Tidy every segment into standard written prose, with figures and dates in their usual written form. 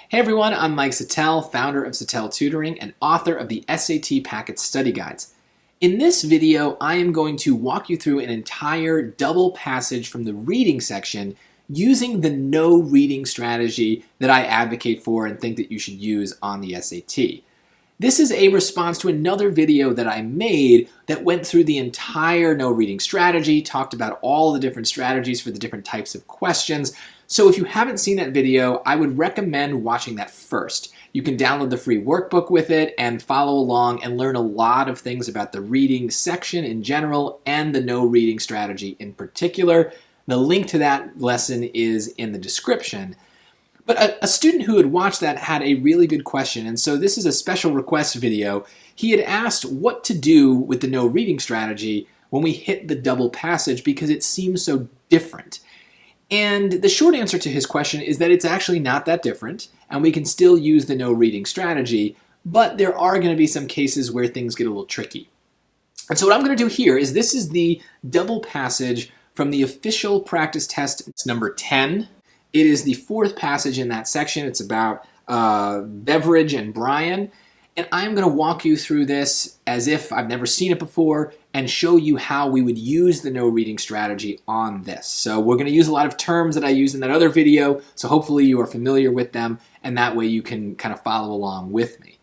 Hey everyone, I'm Mike Settele, founder of Settele Tutoring and author of the SAT Packet Study Guides. In this video, I am going to walk you through an entire double passage from the reading section using the no reading strategy that I advocate for and think that you should use on the SAT. This is a response to another video that I made that went through the entire no reading strategy, talked about all the different strategies for the different types of questions. So if you haven't seen that video, I would recommend watching that first. You can download the free workbook with it and follow along and learn a lot of things about the reading section in general and the no reading strategy in particular. The link to that lesson is in the description. But a student who had watched that had a really good question, and so this is a special request video. He had asked what to do with the no reading strategy when we hit the double passage because it seems so different. And the short answer to his question is that it's actually not that different, and we can still use the no reading strategy, but there are going to be some cases where things get a little tricky. And so what I'm going to do here is this is the double passage from the official practice test. It's number 10. It is the fourth passage in that section. It's about Beveridge and Brian. And I'm going to walk you through this as if I've never seen it before and show you how we would use the no reading strategy on this. So we're going to use a lot of terms that I used in that other video, so hopefully you are familiar with them, and that way you can kind of follow along with me.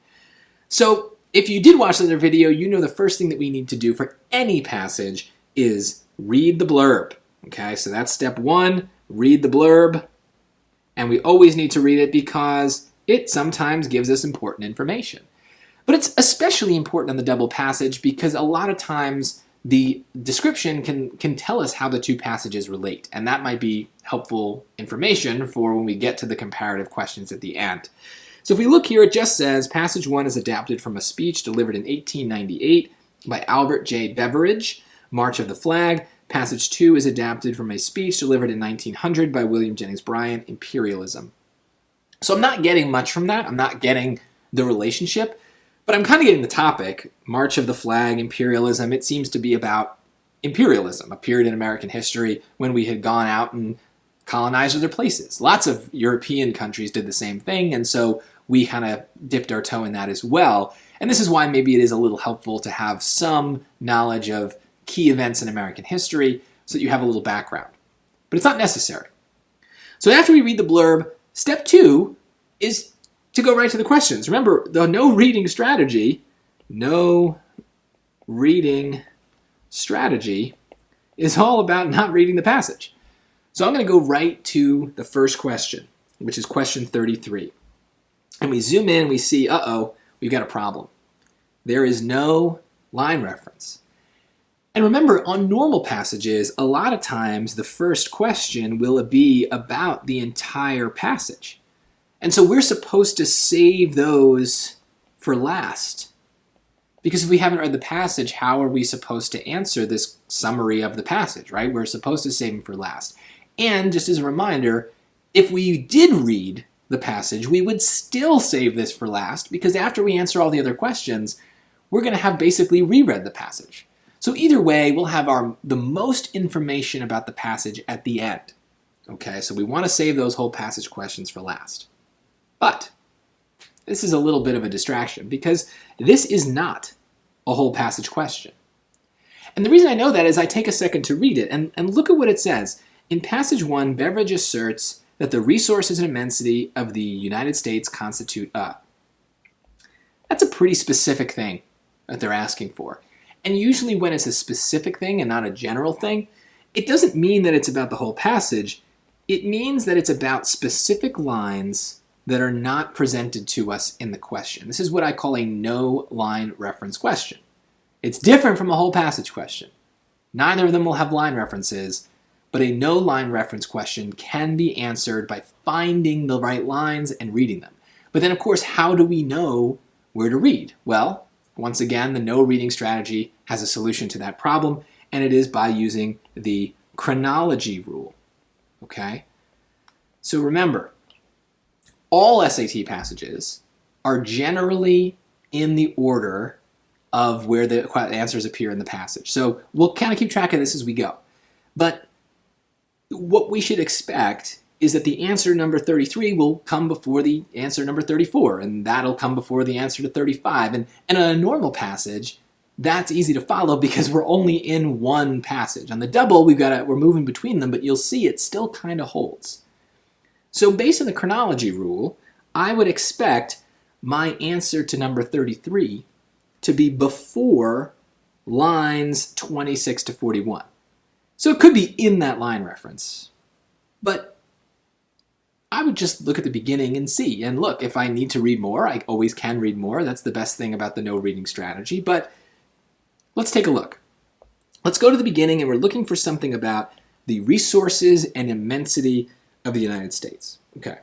So if you did watch the other video, you know the first thing that we need to do for any passage is read the blurb. Okay, so that's step one, read the blurb. And we always need to read it because it sometimes gives us important information. But it's especially important on the double passage because a lot of times the description can tell us how the two passages relate. And that might be helpful information for when we get to the comparative questions at the end. So if we look here, it just says passage 1 is adapted from a speech delivered in 1898 by Albert J. Beveridge, March of the Flag. Passage 2 is adapted from a speech delivered in 1900 by William Jennings Bryan, Imperialism. So I'm not getting much from that. I'm not getting the relationship, but I'm kind of getting the topic. March of the Flag, Imperialism. It seems to be about imperialism, a period in American history when we had gone out and colonized other places. Lots of European countries did the same thing, and so we kind of dipped our toe in that as well. And this is why maybe it is a little helpful to have some knowledge of key events in American history so that you have a little background. But it's not necessary. So after we read the blurb, step 2 is to go right to the questions. Remember, the no reading strategy is all about not reading the passage. So I'm going to go right to the first question, which is question 33. And we zoom in, we see, we've got a problem. There is no line reference. And remember, on normal passages, a lot of times the first question will be about the entire passage. And so we're supposed to save those for last. Because if we haven't read the passage, how are we supposed to answer this summary of the passage, right? We're supposed to save them for last. And just as a reminder, if we did read the passage, we would still save this for last because after we answer all the other questions, we're going to have basically reread the passage. So either way, we'll have the most information about the passage at the end. Okay, so we want to save those whole passage questions for last. But this is a little bit of a distraction because this is not a whole passage question. And the reason I know that is I take a second to read it and look at what it says. In passage 1, Beveridge asserts that the resources and immensity of the United States constitute a. That's a pretty specific thing that they're asking for. And usually when it's a specific thing and not a general thing, it doesn't mean that it's about the whole passage. It means that it's about specific lines that are not presented to us in the question. This is what I call a no line reference question. It's different from a whole passage question. Neither of them will have line references, but a no line reference question can be answered by finding the right lines and reading them. But then, of course, how do we know where to read? Well, once again, the no reading strategy has a solution to that problem, and it is by using the chronology rule. Okay? So remember, all SAT passages are generally in the order of where the answers appear in the passage. So we'll kind of keep track of this as we go. But what we should expect is that the answer number 33 will come before the answer number 34, and that'll come before the answer to 35. And in a normal passage, that's easy to follow because we're only in one passage. On the double, we're moving between them, but you'll see it still kind of holds. So based on the chronology rule, I would expect my answer to number 33 to be before lines 26 to 41. So it could be in that line reference. But I would just look at the beginning and see. And look, if I need to read more, I always can read more. That's the best thing about the no reading strategy. But let's take a look. Let's go to the beginning, and we're looking for something about the resources and immensity of the United States. Okay.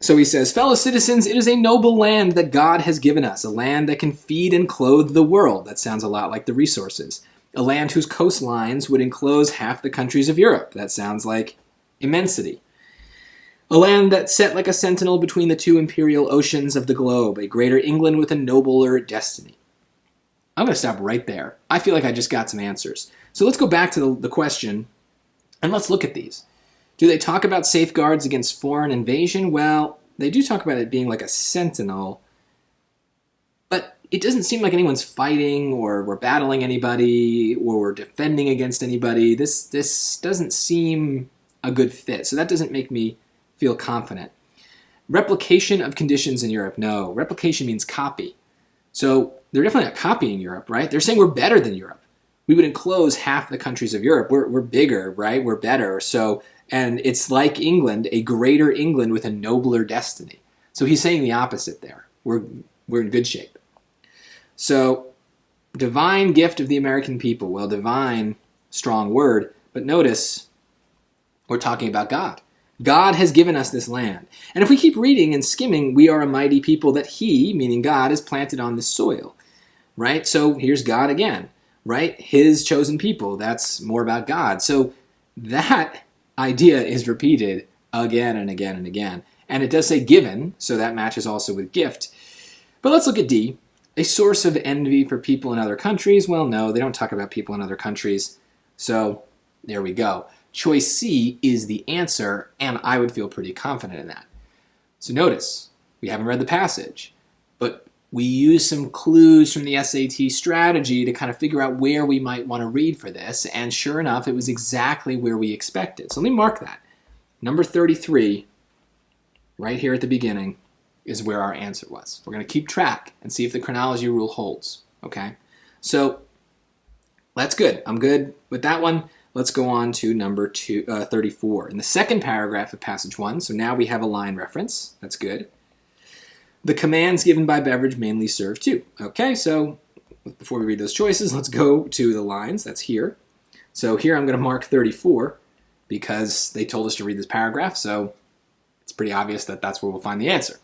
So he says, fellow citizens, it is a noble land that God has given us, a land that can feed and clothe the world. That sounds a lot like the resources. A land whose coastlines would enclose half the countries of Europe. That sounds like immensity. A land that set like a sentinel between the two imperial oceans of the globe, a greater England with a nobler destiny. I'm going to stop right there. I feel like I just got some answers. So let's go back to the question, and let's look at these. Do they talk about safeguards against foreign invasion? Well, they do talk about it being like a sentinel, but it doesn't seem like anyone's fighting or we're battling anybody or we're defending against anybody. This doesn't seem a good fit, so that doesn't make me feel confident. Replication of conditions in Europe? No, replication means copy. So they're definitely not copying Europe, right? They're saying we're better than Europe. We would enclose half the countries of Europe. We're bigger, right? We're better. And it's like England, a greater England with a nobler destiny. So he's saying the opposite there. We're in good shape. So, divine gift of the American people. Well, divine, strong word, but notice we're talking about God. God has given us this land. And if we keep reading and skimming, we are a mighty people that he, meaning God, has planted on this soil. Right? So here's God again. Right? His chosen people. That's more about God. So that idea is repeated again and again and again. And it does say given, so that matches also with gift. But let's look at D. A source of envy for people in other countries. Well, no, they don't talk about people in other countries. So there we go. Choice C is the answer, and I would feel pretty confident in that. So notice, we haven't read the passage, but we use some clues from the SAT strategy to kind of figure out where we might want to read for this, and sure enough, it was exactly where we expected. So let me mark that. Number 33, right here at the beginning, is where our answer was. We're going to keep track and see if the chronology rule holds, okay? So that's good. I'm good with that one. Let's go on to number 34. In the second paragraph of passage 1, so now we have a line reference. That's good. The commands given by Beveridge mainly serve too. Okay, so before we read those choices, let's go to the lines. That's here. So here I'm going to mark 34 because they told us to read this paragraph, so it's pretty obvious that that's where we'll find the answer.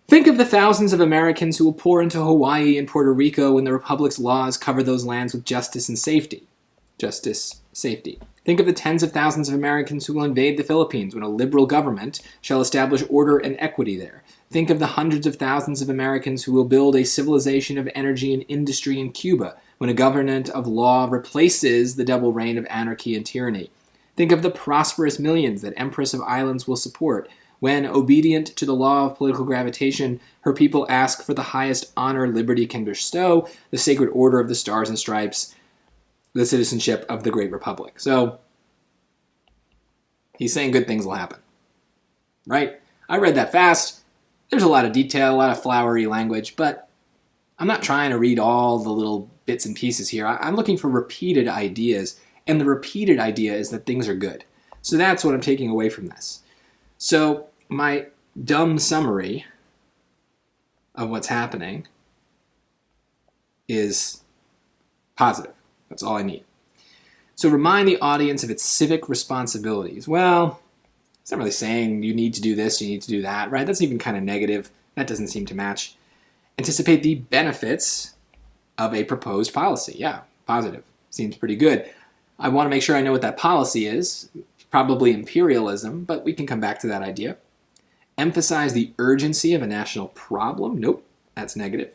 Think of the thousands of Americans who will pour into Hawaii and Puerto Rico when the Republic's laws cover those lands with justice and safety. Justice, safety. Think of the tens of thousands of Americans who will invade the Philippines when a liberal government shall establish order and equity there. Think of the hundreds of thousands of Americans who will build a civilization of energy and industry in Cuba when a government of law replaces the double reign of anarchy and tyranny. Think of the prosperous millions that Empress of Islands will support when, obedient to the law of political gravitation, her people ask for the highest honor liberty can bestow, the sacred order of the Stars and Stripes, the citizenship of the Great Republic. So, he's saying good things will happen. Right? I read that fast. There's a lot of detail, a lot of flowery language, but I'm not trying to read all the little bits and pieces here. I'm looking for repeated ideas, and the repeated idea is that things are good. So that's what I'm taking away from this. So my dumb summary of what's happening is positive. That's all I need. So remind the audience of its civic responsibilities. Well, it's not really saying you need to do this, you need to do that, right? That's even kind of negative. That doesn't seem to match. Anticipate the benefits of a proposed policy. Yeah, positive. Seems pretty good. I want to make sure I know what that policy is. Probably imperialism, but we can come back to that idea. Emphasize the urgency of a national problem. Nope, that's negative.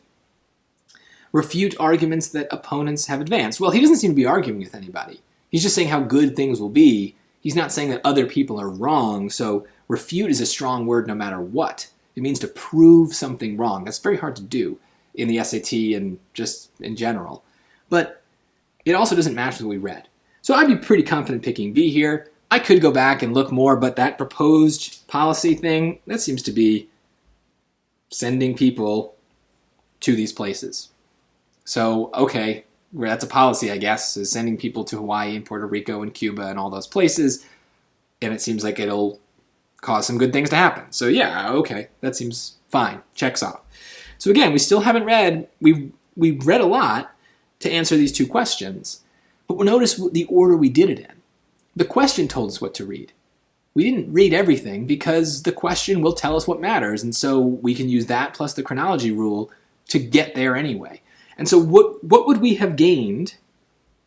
Refute arguments that opponents have advanced. Well, he doesn't seem to be arguing with anybody. He's just saying how good things will be. He's not saying that other people are wrong, so refute is a strong word no matter what. It means to prove something wrong. That's very hard to do in the SAT and just in general. But it also doesn't match what we read. So I'd be pretty confident picking B here. I could go back and look more, but that proposed policy thing, that seems to be sending people to these places. So, okay, that's a policy, I guess, is sending people to Hawaii and Puerto Rico and Cuba and all those places, and it seems like it'll cause some good things to happen. So yeah, okay, that seems fine. Checks off. So again, we still haven't read, we've read a lot to answer these two questions, but notice the order we did it in. The question told us what to read. We didn't read everything because the question will tell us what matters, and so we can use that plus the chronology rule to get there anyway. And so what would we have gained,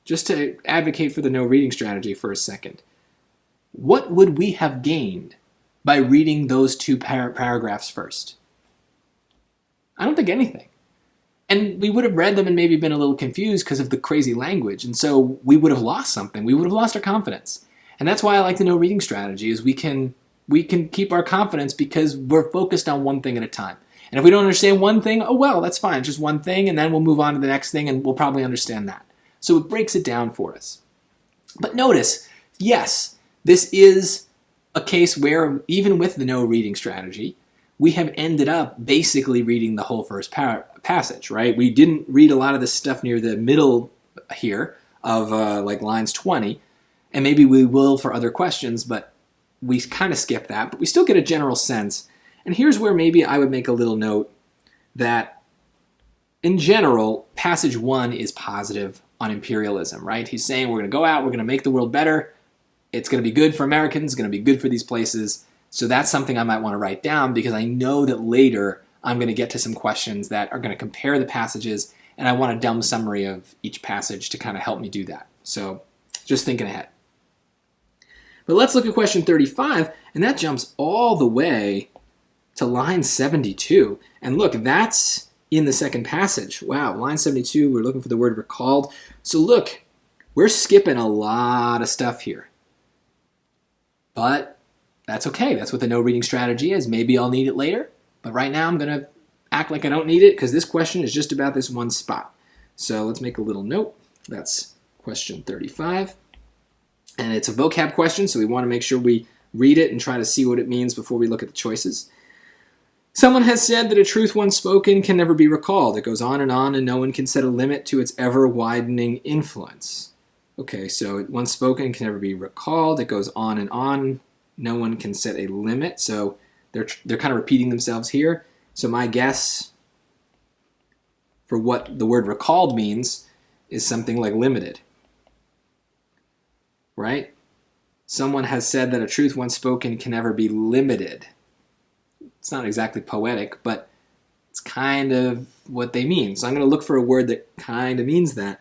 just to advocate for the no reading strategy for a second, what would we have gained by reading those two paragraphs first? I don't think anything. And we would have read them and maybe been a little confused because of the crazy language, and so we would have lost something. We would have lost our confidence. And that's why I like the no reading strategy, is we can keep our confidence because we're focused on one thing at a time. And if we don't understand one thing, oh well, that's fine, just one thing, and then we'll move on to the next thing and we'll probably understand that. So it breaks it down for us. But notice, yes, this is a case where even with the no reading strategy, we have ended up basically reading the whole first passage, right? We didn't read a lot of this stuff near the middle here of like lines 20, and maybe we will for other questions, but we kind of skip that, but we still get a general sense. And here's where maybe I would make a little note that in general, passage 1 is positive on imperialism, right? He's saying we're going to go out, we're going to make the world better, it's going to be good for Americans, it's going to be good for these places. So that's something I might want to write down because I know that later I'm going to get to some questions that are going to compare the passages, and I want a dumb summary of each passage to kind of help me do that. So just thinking ahead. But let's look at question 35, and that jumps all the way to line 72. And look, that's in the second passage. Wow, line 72, we're looking for the word recalled. So look, we're skipping a lot of stuff here. But that's okay. That's what the no reading strategy is. Maybe I'll need it later. But right now I'm going to act like I don't need it because this question is just about this one spot. So let's make a little note. That's question 35. And it's a vocab question, so we want to make sure we read it and try to see what it means before we look at the choices. Someone has said that a truth once spoken can never be recalled. It goes on, and no one can set a limit to its ever-widening influence. Okay, so once spoken can never be recalled. It goes on and on. No one can set a limit. So they're kind of repeating themselves here. So my guess for what the word recalled means is something like limited. Right? Someone has said that a truth once spoken can never be limited. It's not exactly poetic, but it's kind of what they mean. So I'm going to look for a word that kind of means that.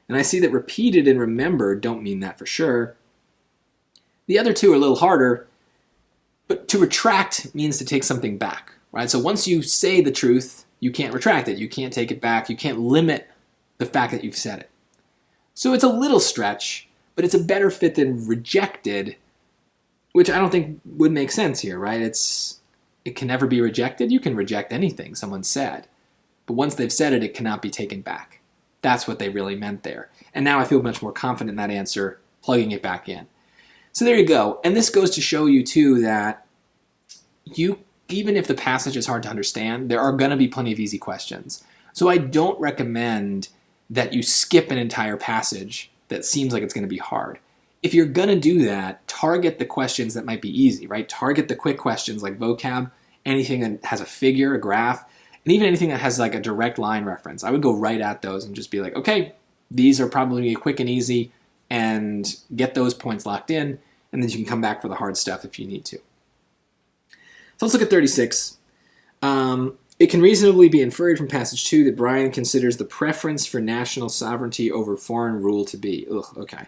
And I see that repeated and remembered don't mean that for sure. The other two are a little harder, but to retract means to take something back, right? So once you say the truth, you can't retract it. You can't take it back. You can't limit the fact that you've said it. So it's a little stretch, but it's a better fit than rejected, which I don't think would make sense here, right? It can never be rejected. You can reject anything someone said, but once they've said it, it cannot be taken back. That's what they really meant there. And now I feel much more confident in that answer, plugging it back in. So there you go. And this goes to show you too that even if the passage is hard to understand, there are going to be plenty of easy questions. So I don't recommend that you skip an entire passage that seems like it's going to be hard. If you're going to do that, target the questions that might be easy, right? Target the quick questions like vocab, anything that has a figure, a graph, and even anything that has like a direct line reference. I would go right at those and just be like, okay, these are probably quick and easy, and get those points locked in, and then you can come back for the hard stuff if you need to. So let's look at 36. It can reasonably be inferred from passage 2 that Brian considers the preference for national sovereignty over foreign rule to be. Okay.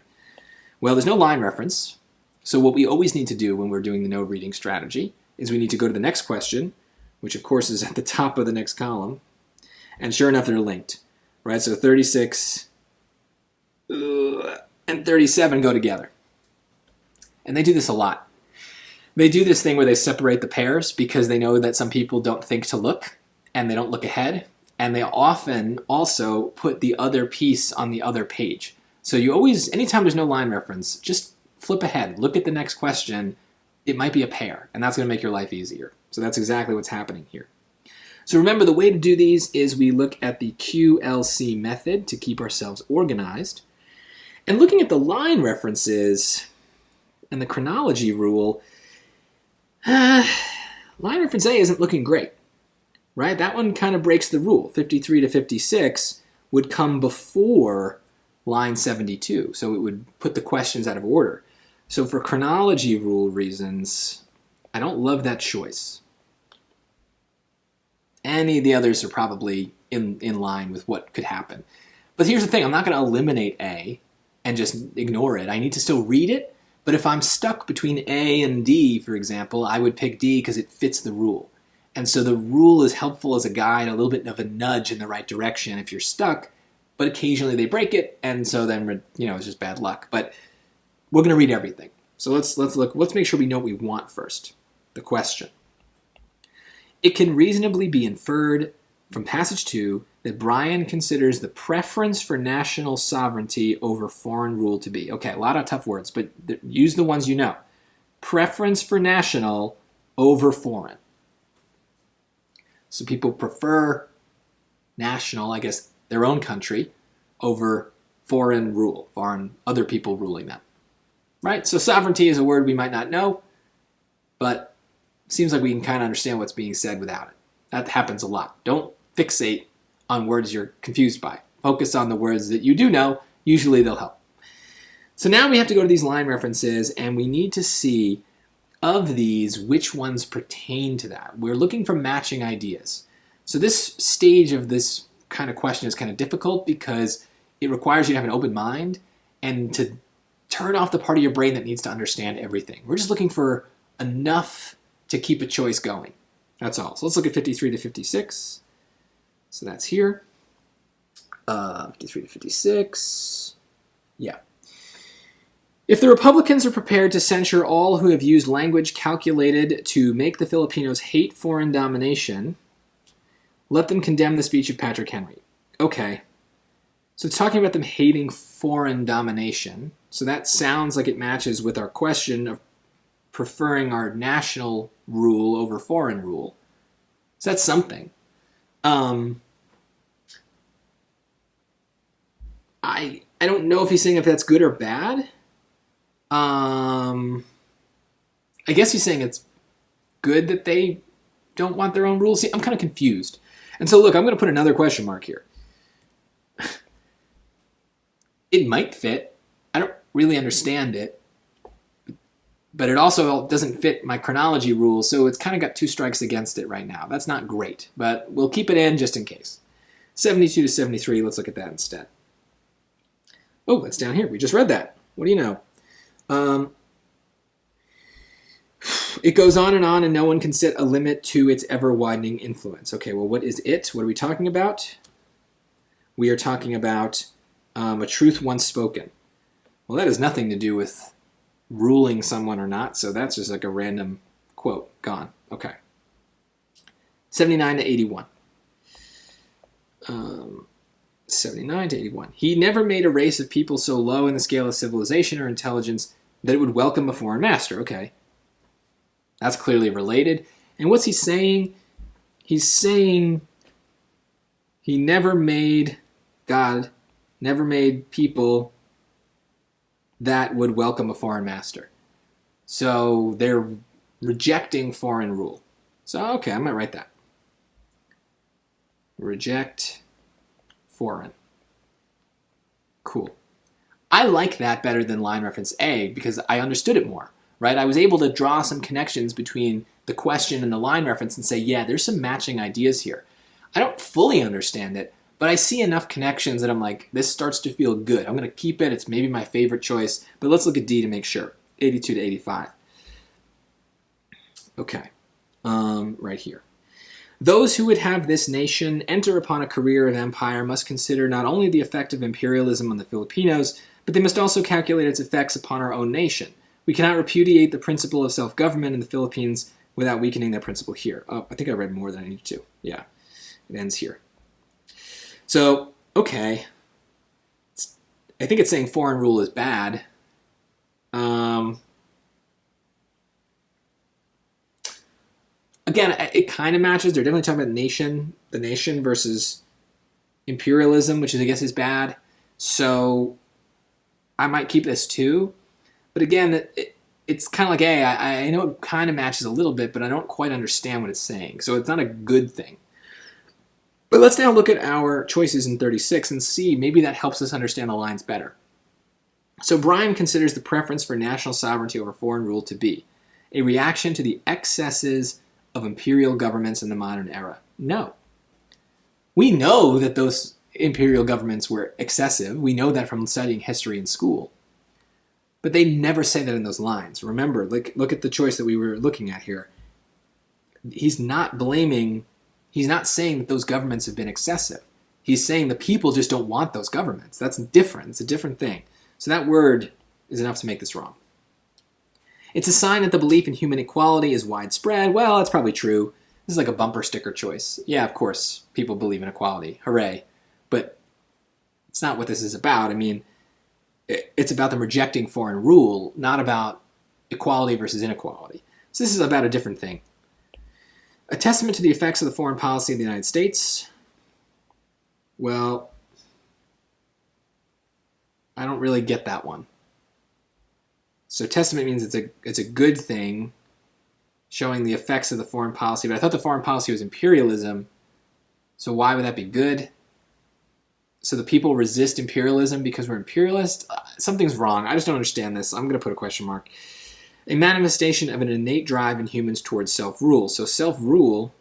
Well, there's no line reference, so what we always need to do when we're doing the no reading strategy is we need to go to the next question, which of course is at the top of the next column, and sure enough, they're linked, right? So 36 and 37 go together. And they do this a lot. They do this thing where they separate the pairs because they know that some people don't think to look and they don't look ahead. And they often also put the other piece on the other page. So you always, anytime there's no line reference, just flip ahead, look at the next question. It might be a pair, and that's going to make your life easier. So that's exactly what's happening here. So remember, the way to do these is we look at the QLC method to keep ourselves organized. And looking at the line references and the chronology rule, line reference A isn't looking great, right? That one kind of breaks the rule. 53 to 56 would come before line 72, so it would put the questions out of order. So for chronology rule reasons, I don't love that choice. Any of the others are probably in line with what could happen. But here's the thing, I'm not going to eliminate A and just ignore it. I need to still read it, but if I'm stuck between A and D, for example, I would pick D because it fits the rule. And so the rule is helpful as a guide, a little bit of a nudge in the right direction if you're stuck, but occasionally they break it, and so then, it's just bad luck. But we're going to read everything. So let's make sure we know what we want first. The question. It can reasonably be inferred from passage 2 that Brian considers the preference for national sovereignty over foreign rule to be. Okay, a lot of tough words, but use the ones you know. Preference for national over foreign. So people prefer national, I guess, their own country over foreign rule, foreign other people ruling them. Right? So sovereignty is a word we might not know, but it seems like we can kind of understand what's being said without it. That happens a lot. Don't fixate on words you're confused by. Focus on the words that you do know. Usually they'll help. So now we have to go to these line references, and we need to see, of these, which ones pertain to that. We're looking for matching ideas. So this stage of this kind of question is kind of difficult because it requires you to have an open mind and to turn off the part of your brain that needs to understand everything. We're just looking for enough to keep a choice going. That's all. So let's look at 53 to 56. So that's here. 53 to 56. Yeah. If the Republicans are prepared to censure all who have used language calculated to make the Filipinos hate foreign domination, let them condemn the speech of Patrick Henry. Okay. So it's talking about them hating foreign domination. So that sounds like it matches with our question of preferring our national rule over foreign rule. So that's something. I don't know if he's saying if that's good or bad. I guess he's saying it's good that they don't want their own rules. See, I'm kind of confused. And so look, I'm going to put another question mark here. It might fit. I don't really understand it. But it also doesn't fit my chronology rule, so it's kind of got two strikes against it right now. That's not great, but we'll keep it in just in case. 72 to 73, let's look at that instead. Oh, that's down here. We just read that. What do you know? It goes on, and no one can set a limit to its ever-widening influence. Okay, well, what is it? What are we talking about? We are talking about a truth once spoken. Well, that has nothing to do with ruling someone or not, so that's just like a random quote. Gone. Okay. 79 to 81. 79 to 81. He never made a race of people so low in the scale of civilization or intelligence that it would welcome a foreign master. Okay. That's clearly related. And what's he saying? He's saying he never made, God never made people that would welcome a foreign master. So they're rejecting foreign rule. So, okay, I might write that. Reject foreign. Cool. I like that better than line reference A because I understood it more, right? I was able to draw some connections between the question and the line reference and say, yeah, there's some matching ideas here. I don't fully understand it, but I see enough connections that I'm like, this starts to feel good. I'm going to keep it. It's maybe my favorite choice, but let's look at D to make sure. 82 to 85. Okay, right here. Those who would have this nation enter upon a career of empire must consider not only the effect of imperialism on the Filipinos, but they must also calculate its effects upon our own nation, We cannot repudiate the principle of self-government in the Philippines without weakening that principle here. Oh, I think I read more than I needed to. Yeah, it ends here. So, okay. I think it's saying foreign rule is bad. Again, it kind of matches. They're definitely talking about the nation versus imperialism, which I guess is bad. So I might keep this too. But again, it's kind of like, hey, I know it kind of matches a little bit, but I don't quite understand what it's saying. So it's not a good thing. But let's now look at our choices in 36 and see maybe that helps us understand the lines better. So Brian considers the preference for national sovereignty over foreign rule to be a reaction to the excesses of imperial governments in the modern era. No. We know that those imperial governments were excessive. We know that from studying history in school. But they never say that in those lines. Remember, look at the choice that we were looking at here. He's not saying that those governments have been excessive. He's saying the people just don't want those governments. That's different. It's a different thing. So that word is enough to make this wrong. It's a sign that the belief in human equality is widespread. Well, that's probably true. This is like a bumper sticker choice. Yeah, of course, people believe in equality. Hooray. But it's not what this is about. I mean, it's about them rejecting foreign rule, not about equality versus inequality. So this is about a different thing. A testament to the effects of the foreign policy of the United States. Well, I don't really get that one. So testament means it's a good thing, showing the effects of the foreign policy. But I thought the foreign policy was imperialism. So why would that be good? So the people resist imperialism because we're imperialist? Something's wrong. I just don't understand this. I'm going to put a question mark. A manifestation of an innate drive in humans towards self-rule. So self-rule,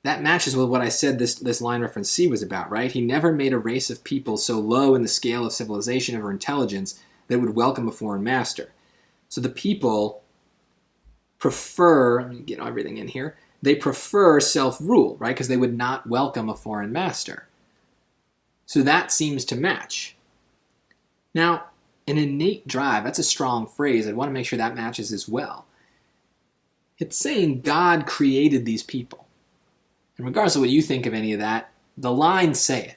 that matches with what I said this line reference C was about, right? He never made a race of people so low in the scale of civilization or intelligence that would welcome a foreign master. So the people prefer, let me get everything in here, they prefer self-rule, right? Because they would not welcome a foreign master. So that seems to match. Now, an innate drive, that's a strong phrase. I want to make sure that matches as well. It's saying God created these people. And regardless of what you think of any of that, the lines say it.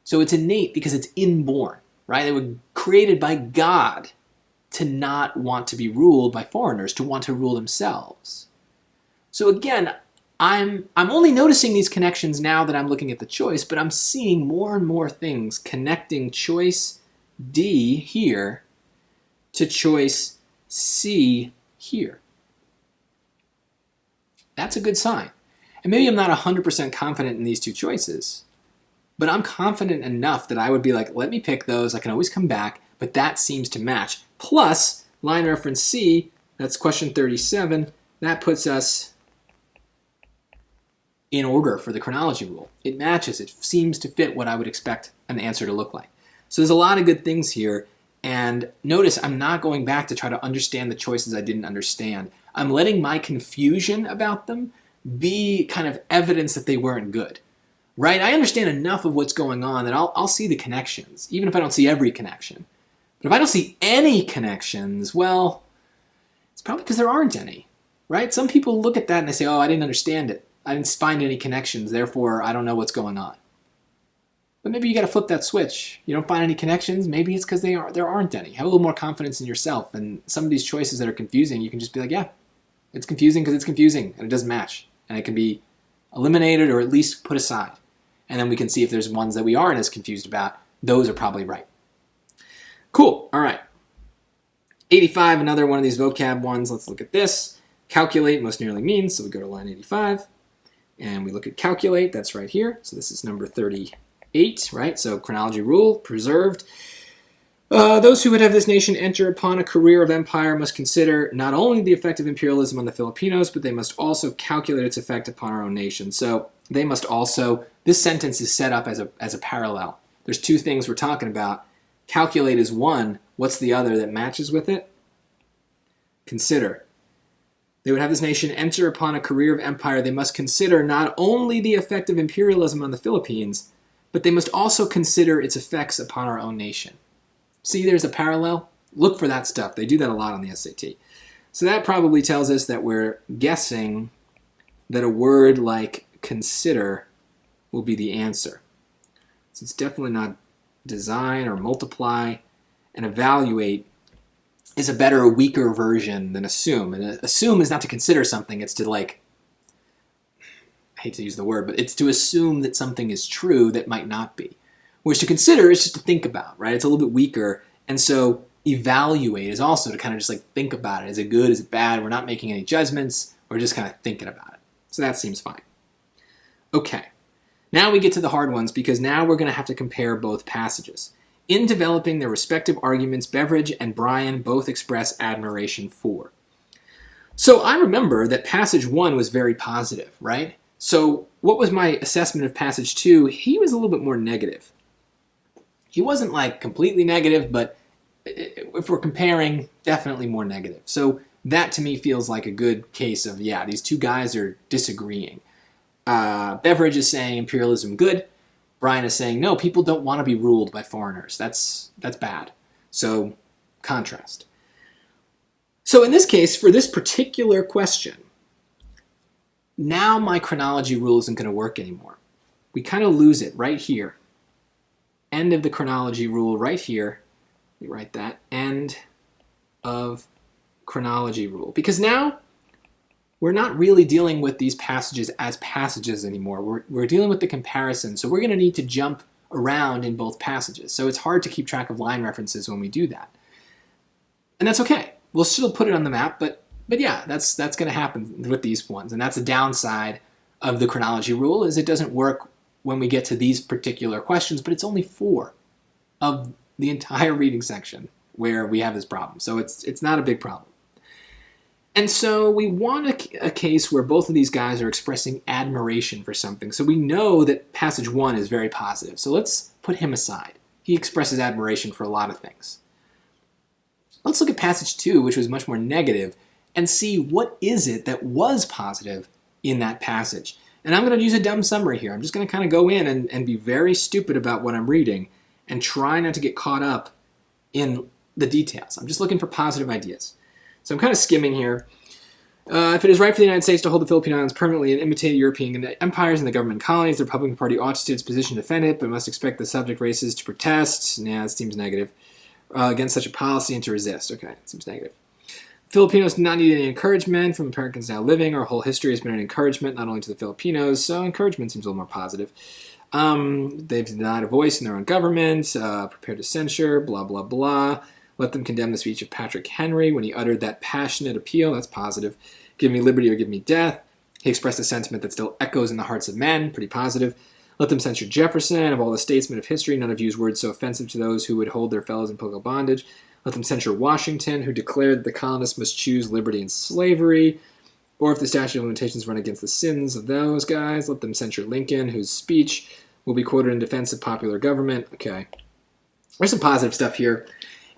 So it's innate because it's inborn, right? They were created by God to not want to be ruled by foreigners, to want to rule themselves. So again, I'm only noticing these connections now that I'm looking at the choice, but I'm seeing more and more things connecting choice D here to choice C here. That's a good sign. And maybe I'm not 100% confident in these two choices, but I'm confident enough that I would be like, let me pick those. I can always come back, but that seems to match. Plus, line reference C, that's question 37, that puts us in order for the chronology rule. It matches. It seems to fit what I would expect an answer to look like. So there's a lot of good things here. And notice I'm not going back to try to understand the choices I didn't understand. I'm letting my confusion about them be kind of evidence that they weren't good. Right? I understand enough of what's going on that I'll see the connections, even if I don't see every connection. But if I don't see any connections, well, it's probably because there aren't any. Right? Some people look at that and they say, oh, I didn't understand it. I didn't find any connections, therefore I don't know what's going on. But maybe you got to flip that switch. You don't find any connections, maybe it's because there aren't any. Have a little more confidence in yourself. And some of these choices that are confusing, you can just be like, yeah, it's confusing because it's confusing and it doesn't match. And it can be eliminated or at least put aside. And then we can see if there's ones that we aren't as confused about. Those are probably right. Cool. All right. 85, another one of these vocab ones. Let's look at this. Calculate most nearly means. So we go to line 85. And we look at calculate. That's right here. So this is number 38, right? So chronology rule, preserved. Those who would have this nation enter upon a career of empire must consider not only the effect of imperialism on the Filipinos, but they must also calculate its effect upon our own nation. So they must also, this sentence is set up as a parallel. There's two things we're talking about. Calculate is one. What's the other that matches with it? Consider. They would have this nation enter upon a career of empire. They must consider not only the effect of imperialism on the Philippines, but they must also consider its effects upon our own nation. See, there's a parallel. look for that stuff. They do that a lot on the SAT. So that probably tells us that we're guessing that a word like consider will be the answer. So it's definitely not design or multiply, and evaluate is a better, weaker version than assume. And assume is not to consider something, it's to I hate to use the word, but it's to assume that something is true that might not be. Whereas to consider is just to think about, right? It's a little bit weaker. And so evaluate is also to kind of just think about it. Is it good? Is it bad? We're not making any judgments. We're just kind of thinking about it. So that seems fine. Okay. Now we get to the hard ones, because now we're going to have to compare both passages. In developing their respective arguments, Beveridge and Bryan both express admiration for. So I remember that passage 1 was very positive, right? So what was my assessment of passage 2? He was a little bit more negative. He wasn't completely negative, but if we're comparing, definitely more negative. So that to me feels like a good case of, yeah, these two guys are disagreeing. Beveridge is saying imperialism good. Bryan is saying, no, people don't want to be ruled by foreigners. That's bad. So contrast. So in this case, for this particular question, now my chronology rule isn't going to work anymore. We kind of lose it right here. End of the chronology rule right here. We write that. End of chronology rule. Because now we're not really dealing with these passages as passages anymore. We're dealing with the comparison. So we're going to need to jump around in both passages. So it's hard to keep track of line references when we do that. And that's okay. We'll still put it on the map, but yeah, that's going to happen with these ones. And that's a downside of the chronology rule, is it doesn't work when we get to these particular questions, but it's only 4 of the entire reading section where we have this problem. So it's not a big problem. And so we want a case where both of these guys are expressing admiration for something. So we know that passage 1 is very positive. So let's put him aside. He expresses admiration for a lot of things. Let's look at passage 2, which was much more negative, and see what is it that was positive in that passage. And I'm going to use a dumb summary here. I'm just going to kind of go in and be very stupid about what I'm reading and try not to get caught up in the details. I'm just looking for positive ideas. So I'm kind of skimming here. If it is right for the United States to hold the Philippine Islands permanently and imitate European empires and the government colonies, the Republican Party ought to stay its position to defend it, but must expect the subject races to protest. Nah, it seems negative. Against such a policy and to resist. Okay, it seems negative. Filipinos do not need any encouragement from Americans now living. Our whole history has been an encouragement, not only to the Filipinos, so encouragement seems a little more positive. They've denied a voice in their own government, prepared to censure, blah, blah, blah. Let them condemn the speech of Patrick Henry when he uttered that passionate appeal. That's positive. Give me liberty or give me death. He expressed a sentiment that still echoes in the hearts of men. Pretty positive. Let them censure Jefferson. Of all the statesmen of history, none have used words so offensive to those who would hold their fellows in political bondage. Let them censure Washington, who declared that the colonists must choose liberty and slavery. Or if the statute of limitations run against the sins of those guys, let them censure Lincoln, whose speech will be quoted in defense of popular government. Okay. There's some positive stuff here.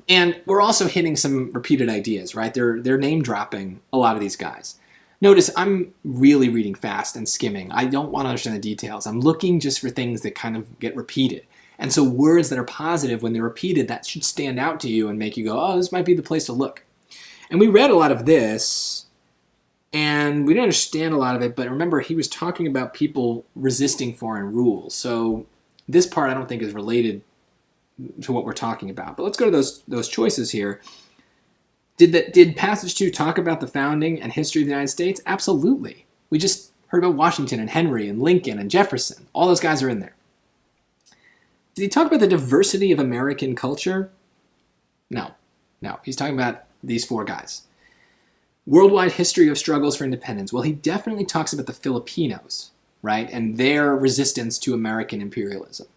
And we're also hitting some repeated ideas, right? They're name-dropping a lot of these guys. Notice I'm really reading fast and skimming. I don't want to understand the details. I'm looking just for things that kind of get repeated. And so words that are positive, when they're repeated, that should stand out to you and make you go, oh, this might be the place to look. And we read a lot of this, and we didn't understand a lot of it, but remember, he was talking about people resisting foreign rule. So this part I don't think is related to what we're talking about. But let's go to those choices here. Did passage 2 talk about the founding and history of the United States? Absolutely. We just heard about Washington and Henry and Lincoln and Jefferson. All those guys are in there. Did he talk about the diversity of American culture? No. He's talking about these 4 guys. Worldwide history of struggles for independence. Well, he definitely talks about the Filipinos, right? And their resistance to American imperialism.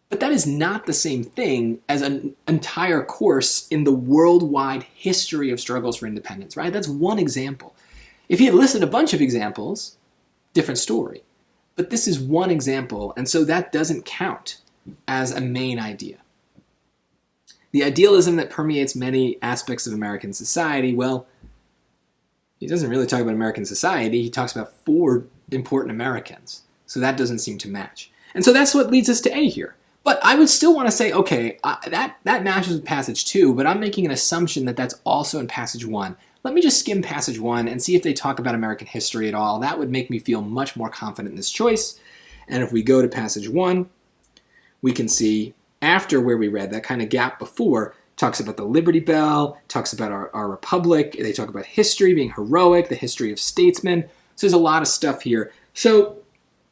But that is not the same thing as an entire course in the worldwide history of struggles for independence, right? That's one example. If he had listed a bunch of examples, different story. But this is one example, and so that doesn't count as a main idea. The idealism that permeates many aspects of American society, well, he doesn't really talk about American society. He talks about 4 important Americans. So that doesn't seem to match. And so that's what leads us to A here. But I would still want to say, okay, that matches with passage 2, but I'm making an assumption that that's also in passage 1. Let me just skim passage 1 and see if they talk about American history at all. That would make me feel much more confident in this choice. And if we go to passage 1, we can see after where we read, that kind of gap before, talks about the Liberty Bell, talks about our republic, they talk about history being heroic, the history of statesmen. So there's a lot of stuff here. So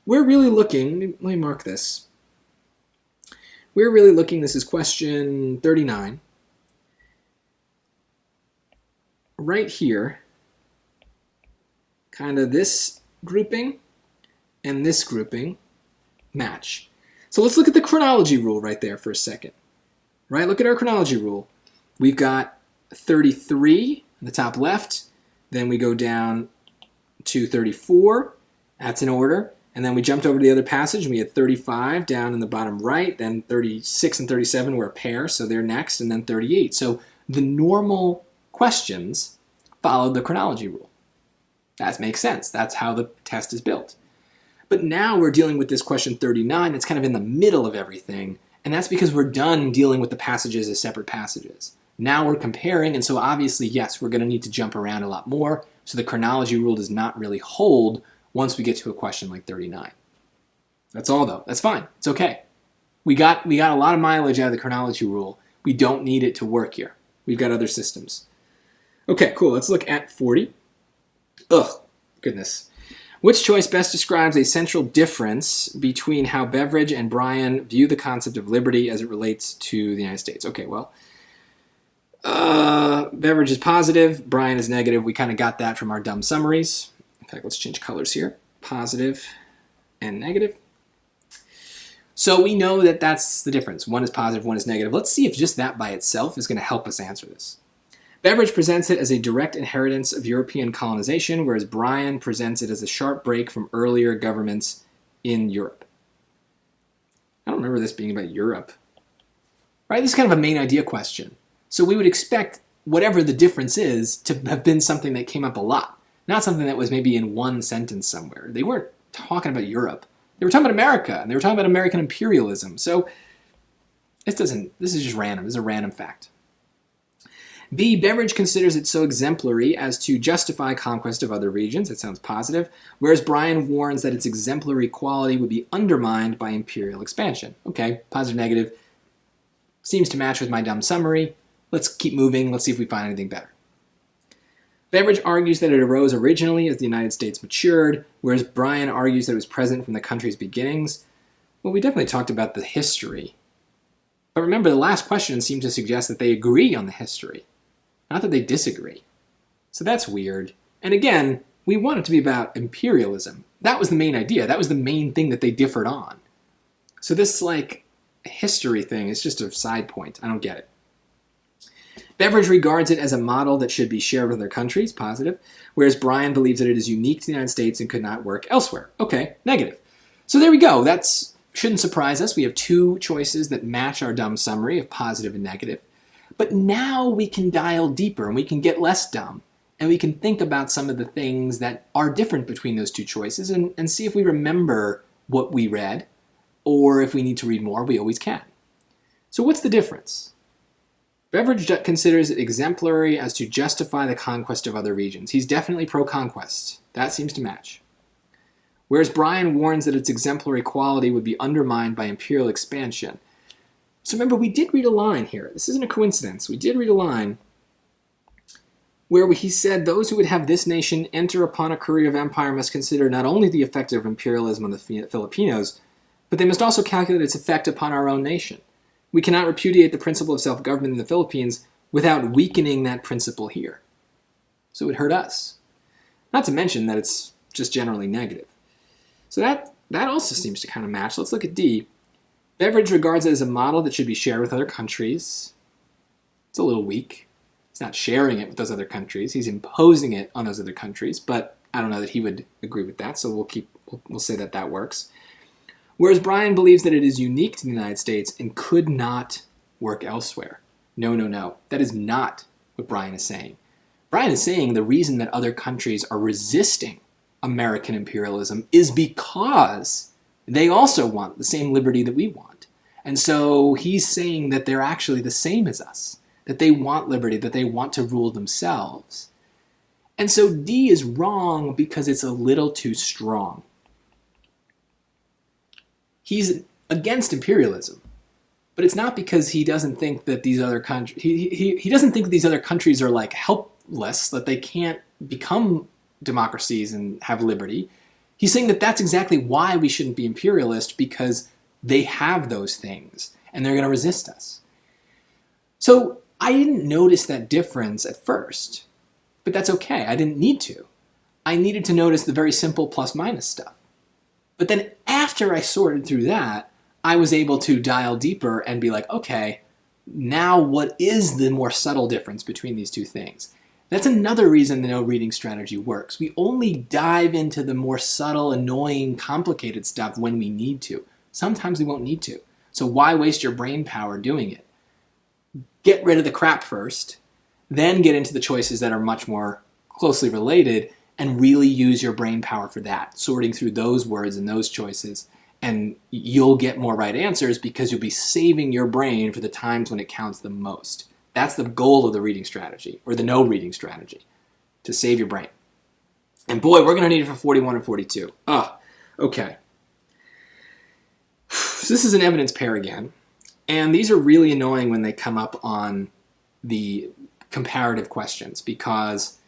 we're really looking, let me mark this. We're really looking, this is question 39. Right here, kind of this grouping and this grouping match. So let's look at the chronology rule right there for a second. Right, look at our chronology rule. We've got 33 in the top left, then we go down to 34, that's in order, and then we jumped over to the other passage and we had 35 down in the bottom right, then 36 and 37 were a pair, so they're next, and then 38. So the normal questions followed the chronology rule. That makes sense. That's how the test is built. But now we're dealing with this question 39 that's kind of in the middle of everything, and that's because we're done dealing with the passages as separate passages. Now we're comparing, and so obviously, yes, we're going to need to jump around a lot more, so the chronology rule does not really hold once we get to a question like 39. That's all, though. That's fine. It's okay. We got a lot of mileage out of the chronology rule. We don't need it to work here. We've got other systems. Okay, cool. Let's look at 40. Ugh, goodness. Which choice best describes a central difference between how Beveridge and Bryan view the concept of liberty as it relates to the United States? Okay, well, Beveridge is positive, Bryan is negative. We kind of got that from our dumb summaries. In fact, let's change colors here. Positive and negative. So we know that that's the difference. One is positive, one is negative. Let's see if just that by itself is going to help us answer this. Beveridge presents it as a direct inheritance of European colonization, whereas Bryan presents it as a sharp break from earlier governments in Europe. I don't remember this being about Europe. Right? This is kind of a main idea question. So we would expect whatever the difference is to have been something that came up a lot, not something that was maybe in one sentence somewhere. They weren't talking about Europe. They were talking about America, and they were talking about American imperialism. So this is just random. This is a random fact. B, Beveridge considers it so exemplary as to justify conquest of other regions. That sounds positive. Whereas Bryan warns that its exemplary quality would be undermined by imperial expansion. Okay, positive, negative. Seems to match with my dumb summary. Let's keep moving. Let's see if we find anything better. Beveridge argues that it arose originally as the United States matured, whereas Bryan argues that it was present from the country's beginnings. Well, we definitely talked about the history. But remember, the last question seemed to suggest that they agree on the history, not that they disagree. So that's weird. And again, we want it to be about imperialism. That was the main idea. That was the main thing that they differed on. So this, history thing is just a side point. I don't get it. Beveridge regards it as a model that should be shared with other countries, positive, whereas Bryan believes that it is unique to the United States and could not work elsewhere. Okay, negative. So there we go. That shouldn't surprise us. We have two choices that match our dumb summary of positive and negative. But now we can dial deeper and we can get less dumb and we can think about some of the things that are different between those two choices and see if we remember what we read, or if we need to read more, we always can. So what's the difference? Beveridge considers it exemplary as to justify the conquest of other regions. He's definitely pro-conquest. That seems to match. Whereas Bryan warns that its exemplary quality would be undermined by imperial expansion. So remember, we did read a line here. This isn't a coincidence. We did read a line where he said, those who would have this nation enter upon a career of empire must consider not only the effect of imperialism on the Filipinos, but they must also calculate its effect upon our own nation. We cannot repudiate the principle of self-government in the Philippines without weakening that principle here. So it would hurt us. Not to mention that it's just generally negative. So that also seems to kind of match. Let's look at D. Beveridge regards it as a model that should be shared with other countries. It's a little weak. He's not sharing it with those other countries. He's imposing it on those other countries, but I don't know that he would agree with that, so we'll say that works. Whereas Bryan believes that it is unique to the United States and could not work elsewhere. No. That is not what Bryan is saying. Bryan is saying the reason that other countries are resisting American imperialism is because they also want the same liberty that we want. And so he's saying that they're actually the same as us, that they want liberty, that they want to rule themselves. And so D is wrong because it's a little too strong. He's against imperialism, but it's not because he doesn't think that these other countries, he doesn't think that these other countries are like helpless, that they can't become democracies and have liberty. He's saying that that's exactly why we shouldn't be imperialist, because they have those things and they're going to resist us. So I didn't notice that difference at first, but that's okay. I didn't need to. I needed to notice the very simple plus minus stuff. But then after I sorted through that, I was able to dial deeper and be like, okay, now what is the more subtle difference between these two things? That's another reason the no reading strategy works. We only dive into the more subtle, annoying, complicated stuff when we need to. Sometimes we won't need to. So why waste your brain power doing it? Get rid of the crap first, then get into the choices that are much more closely related and really use your brain power for that, sorting through those words and those choices. And you'll get more right answers because you'll be saving your brain for the times when it counts the most. That's the goal of the reading strategy, or the no reading strategy, to save your brain. And boy, we're going to need it for 41 and 42. Okay. So this is an evidence pair again. And these are really annoying when they come up on the comparative questions because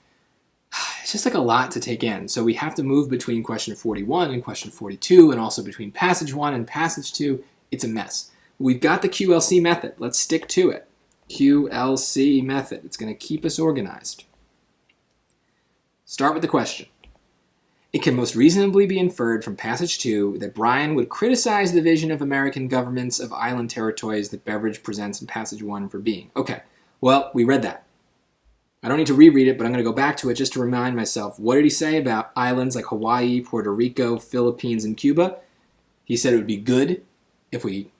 it's just like a lot to take in. So we have to move between question 41 and question 42, and also between passage 1 and passage 2. It's a mess. We've got the QLC method. Let's stick to it. QLC method. It's going to keep us organized. Start with the question. It can most reasonably be inferred from passage 2 that Brian would criticize the vision of American governments of island territories that Beveridge presents in passage 1 for being. Okay, well, we read that. I don't need to reread it, but I'm going to go back to it just to remind myself. What did he say about islands like Hawaii, Puerto Rico, Philippines, and Cuba? He said it would be good if we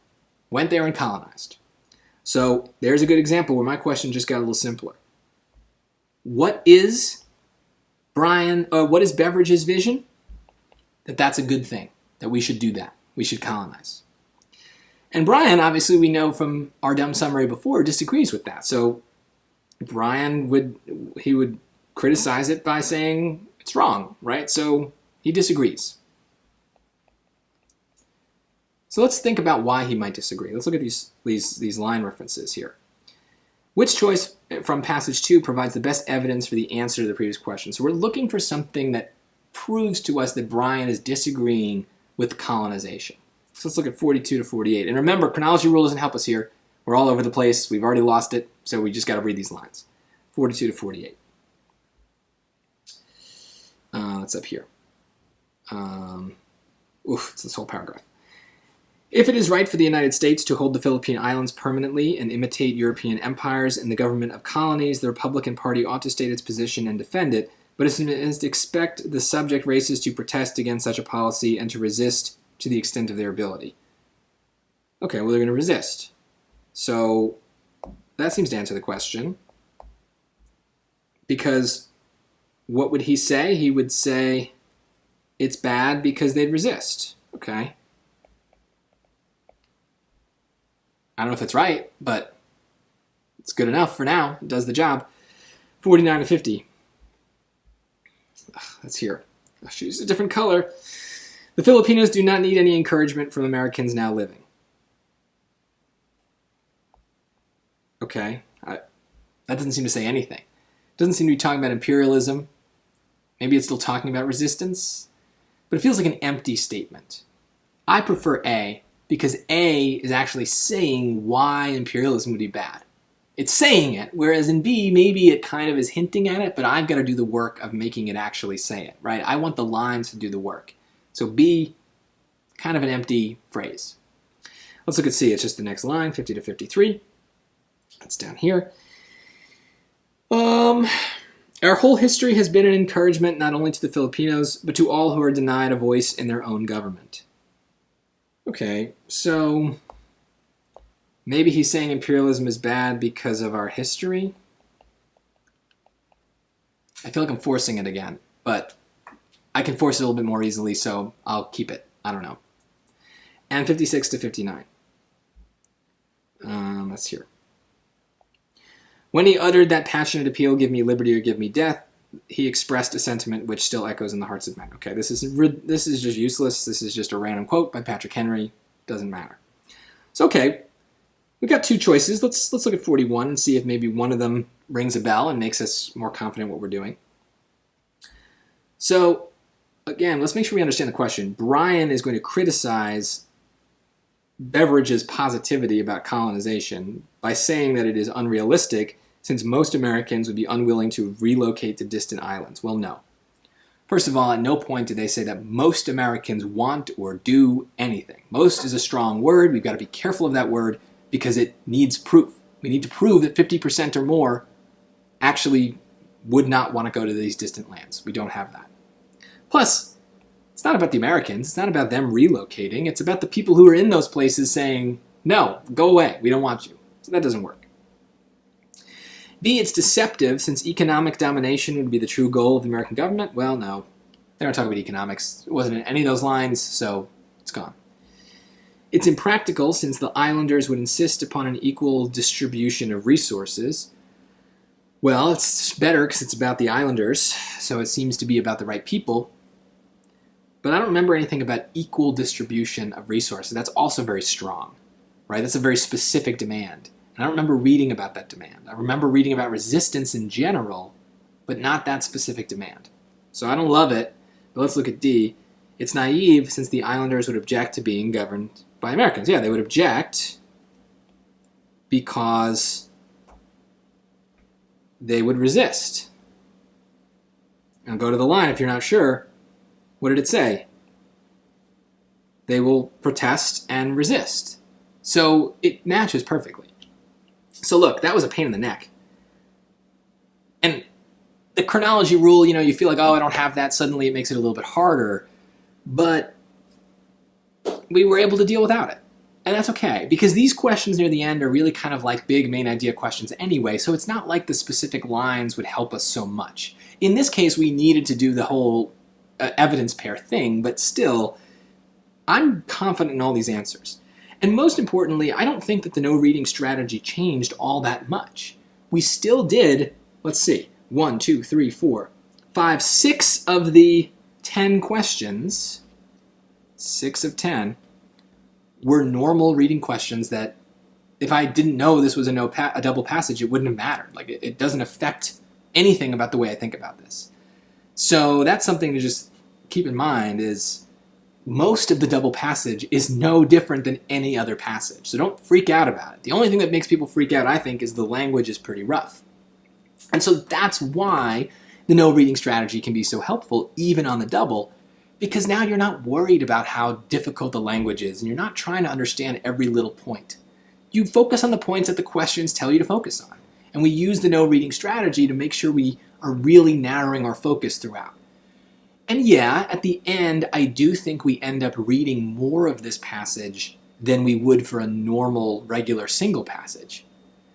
went there and colonized. So there's a good example where my question just got a little simpler. What is Beveridge's vision? That's a good thing, that we should do that. We should colonize. And Brian, obviously, we know from our dumb summary before, disagrees with that. So Brian would criticize it by saying it's wrong, right? So he disagrees. So let's think about why he might disagree. Let's look at these line references here. Which choice from passage 2 provides the best evidence for the answer to the previous question? So we're looking for something that proves to us that Brian is disagreeing with colonization. So let's look at 42 to 48. And remember, chronology rule doesn't help us here. We're all over the place. We've already lost it. So we just got to read these lines. 42 to 48. That's up here. It's this whole paragraph. If it is right for the United States to hold the Philippine Islands permanently and imitate European empires in the government of colonies, the Republican Party ought to state its position and defend it, but it is to expect the subject races to protest against such a policy and to resist to the extent of their ability. Okay, well, they're going to resist. So that seems to answer the question. Because what would he say? He would say it's bad because they'd resist. Okay. I don't know if that's right, but it's good enough for now. It does the job. 49 to 50. That's here. I'll choose a different color. The Filipinos do not need any encouragement from Americans now living. Okay. That doesn't seem to say anything. It doesn't seem to be talking about imperialism. Maybe it's still talking about resistance. But it feels like an empty statement. I prefer A, because A is actually saying why imperialism would be bad. It's saying it, whereas in B, maybe it kind of is hinting at it, but I've got to do the work of making it actually say it, right? I want the lines to do the work. So B, kind of an empty phrase. Let's look at C. It's just the next line, 50 to 53. That's down here. Our whole history has been an encouragement not only to the Filipinos, but to all who are denied a voice in their own government. Okay, so maybe he's saying imperialism is bad because of our history. I feel like I'm forcing it again, but I can force it a little bit more easily, so I'll keep it. I don't know. And 56 to 59. on this here. When he uttered that passionate appeal, give me liberty or give me death, he expressed a sentiment which still echoes in the hearts of men. Okay, this is just useless. This is just a random quote by Patrick Henry. Doesn't matter. So, okay, we've got two choices. Let's look at 41 and see if maybe one of them rings a bell and makes us more confident what we're doing. So, again, let's make sure we understand the question. Brian is going to criticize Beveridge's positivity about colonization by saying that it is unrealistic since most Americans would be unwilling to relocate to distant islands. Well, no. First of all, at no point did they say that most Americans want or do anything. Most is a strong word. We've got to be careful of that word because it needs proof. We need to prove that 50% or more actually would not want to go to these distant lands. We don't have that. Plus, it's not about the Americans. It's not about them relocating. It's about the people who are in those places saying, no, go away. We don't want you. So that doesn't work. B, it's deceptive since economic domination would be the true goal of the American government. Well, no. They're not talking about economics. It wasn't in any of those lines, so it's gone. It's impractical since the islanders would insist upon an equal distribution of resources. Well, it's better because it's about the islanders, so it seems to be about the right people. But I don't remember anything about equal distribution of resources. That's also very strong, right? That's a very specific demand. And I don't remember reading about that demand. I remember reading about resistance in general, but not that specific demand. So I don't love it, but let's look at D. It's naive since the islanders would object to being governed by Americans. Yeah, they would object because they would resist. And go to the line if you're not sure. What did it say? They will protest and resist. So it matches perfectly. So look, that was a pain in the neck. And the chronology rule, you feel like, oh, I don't have that. Suddenly it makes it a little bit harder. But we were able to deal without it. And that's okay, because these questions near the end are really kind of like big main idea questions anyway, so it's not like the specific lines would help us so much. In this case, we needed to do the whole evidence pair thing, but still, I'm confident in all these answers. And most importantly, I don't think that the no reading strategy changed all that much. We still did, let's see, 1, 2, 3, 4, 5, 6 of the 10 questions, 6 of 10, were normal reading questions that if I didn't know this was a double passage, it wouldn't have mattered. Like it doesn't affect anything about the way I think about this. So that's something to just keep in mind is most of the double passage is no different than any other passage. So don't freak out about it. The only thing that makes people freak out, I think, is the language is pretty rough. And so that's why the no reading strategy can be so helpful even on the double, because now you're not worried about how difficult the language is and you're not trying to understand every little point. You focus on the points that the questions tell you to focus on. And we use the no reading strategy to make sure we are really narrowing our focus throughout. And yeah, at the end, I do think we end up reading more of this passage than we would for a normal, regular single passage.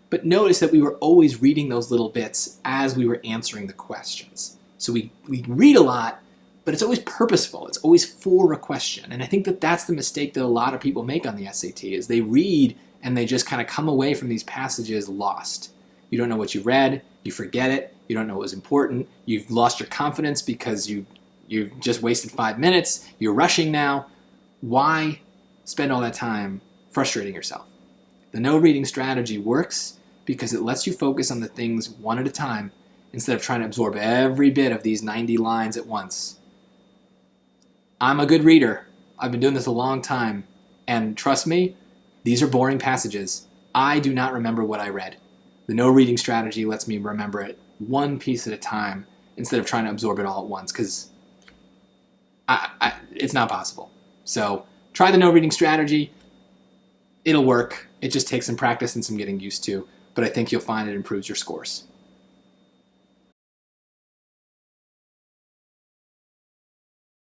But notice that we were always reading those little bits as we were answering the questions. So we read a lot, but it's always purposeful. It's always for a question. And I think that that's the mistake that a lot of people make on the SAT is they read and they just kind of come away from these passages lost. You don't know what you read, you forget it, you don't know what was important, you've lost your confidence because you've just wasted 5 minutes, you're rushing now. Why spend all that time frustrating yourself? The no reading strategy works because it lets you focus on the things one at a time instead of trying to absorb every bit of these 90 lines at once. I'm a good reader. I've been doing this a long time. And trust me, these are boring passages. I do not remember what I read. The no reading strategy lets me remember it one piece at a time instead of trying to absorb it all at once because it's not possible. So try the no reading strategy. It'll work. It just takes some practice and some getting used to, but I think you'll find it improves your scores.